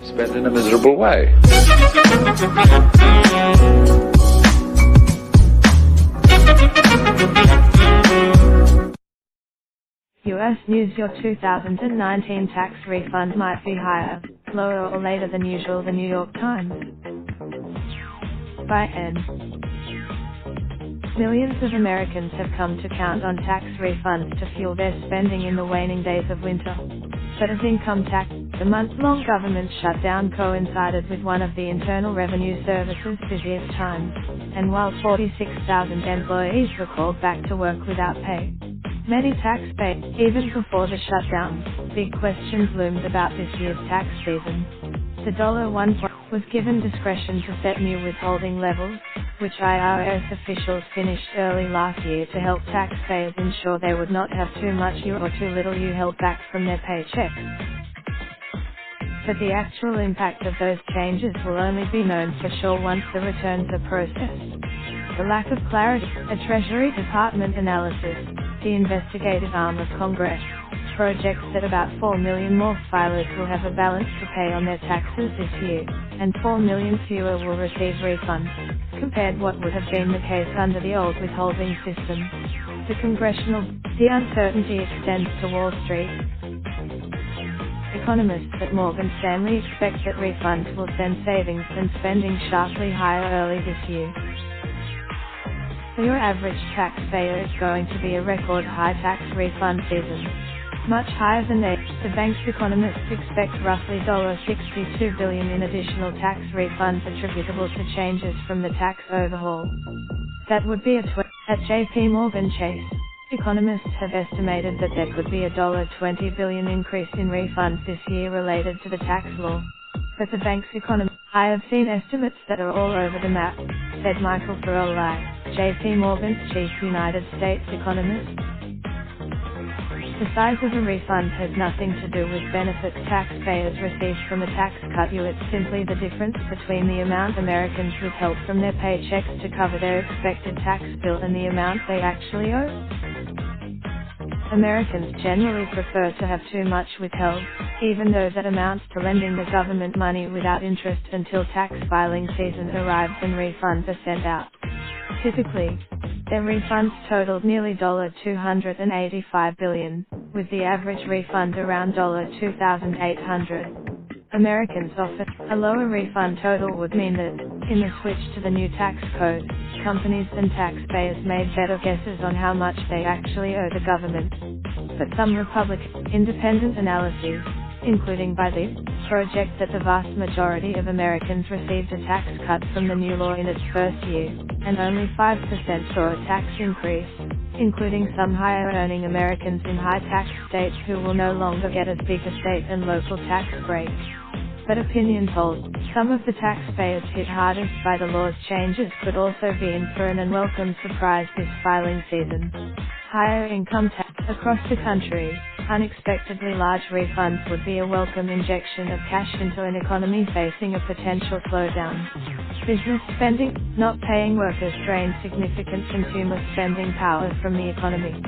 spent in a miserable way. US News: Your 2019 tax refund might be higher, lower or later than usual. The New York Times. By N. Millions of Americans have come to count on tax refunds to fuel their spending in the waning days of winter. But as income tax, the month-long government shutdown coincided with one of the Internal Revenue Service's busiest times, and while 46,000 employees were called back to work without pay, many taxpayers, even before the shutdown, big questions loomed about this year's tax season. The $1 was given discretion to set new withholding levels, which IRS officials finished early last year to help taxpayers ensure they would not have too much U or too little U held back from their paychecks. But the actual impact of those changes will only be known for sure once the returns are processed. The lack of clarity, a Treasury Department analysis, the investigative arm of Congress, projects that about 4 million more filers will have a balance to pay on their taxes this year, and 4 million fewer will receive refunds, compared what would have been the case under the old withholding system. The uncertainty extends to Wall Street. Economists at Morgan Stanley expect that refunds will send savings and spending sharply higher early this year. For your average taxpayer, it's going to be a record high tax refund season. Much higher than that, the bank's economists expect roughly $62 billion in additional tax refunds attributable to changes from the tax overhaul. That would be at JP Morgan Chase. Economists have estimated that there could be a $20 billion increase in refunds this year related to the tax law. But the bank's economists, I have seen estimates that are all over the map, said Michael Feroli, JP Morgan's chief United States economist. The size of a refund has nothing to do with benefits taxpayers receive from a tax cut. It's simply the difference between the amount Americans withheld from their paychecks to cover their expected tax bill and the amount they actually owe. Americans generally prefer to have too much withheld, even though that amounts to lending the government money without interest until tax filing season arrives and refunds are sent out. Typically, their refunds totaled nearly $285 billion, with the average refund around $2,800. Americans often, a lower refund total would mean that, in the switch to the new tax code, companies and taxpayers made better guesses on how much they actually owe the government. But some Republican, independent analyses, including by the project that the vast majority of Americans received a tax cut from the new law in its first year, and only 5% saw a tax increase, including some higher-earning Americans in high-tax states who will no longer get as big a state and local tax breaks. But opinion polls, some of the taxpayers hit hardest by the law's changes could also be in for an unwelcome surprise this filing season. Higher income tax across the country, unexpectedly large refunds would be a welcome injection of cash into an economy facing a potential slowdown. Business spending, not paying workers drain significant consumer spending power from the economy.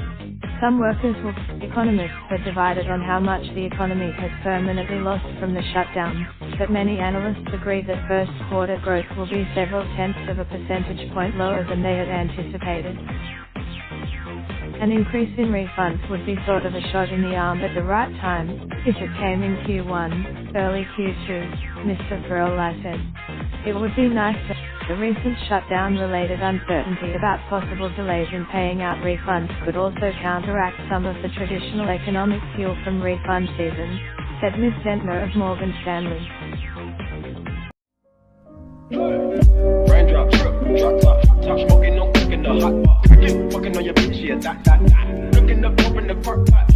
Some economists are divided on how much the economy has permanently lost from the shutdown, but many analysts agree that first quarter growth will be several tenths of a percentage point lower than they had anticipated. An increase in refunds would be sort of a shot in the arm at the right time, if it came in Q1, early Q2, Mr. Feroli said. It would be nice to. The recent shutdown-related uncertainty about possible delays in paying out refunds could also counteract some of the traditional economic fuel from refund season, said Ms. Zentner of Morgan Stanley. Raindrops, drop top smoking, no cooking the hot pot. Fucking on your bitch, yeah, that. Looking up, open the park pot.